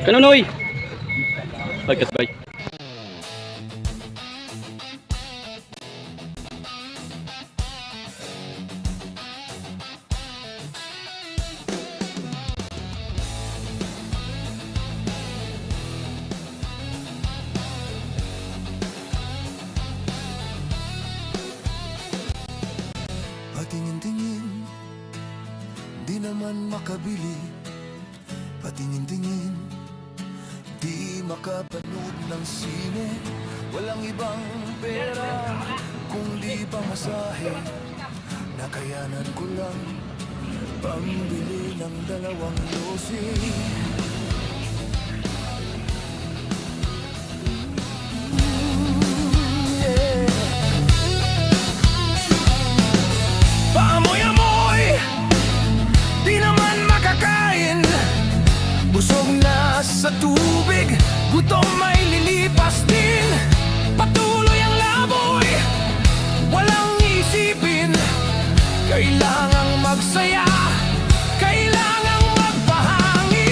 Kanunoy. Pagkatbay. Patingin-tingin, di naman makabili. Patingin-tingin, di makapanood ng sine. Walang ibang pera, kundi pamasahe. Nakayanan ko lang pambili ng 2 yosi. Paamoy-amoy, di naman makakain. Busog na sa tubig, gutom ay lilipas din. Patuloy ang laboy, walang isipin. Kailangang magsaya.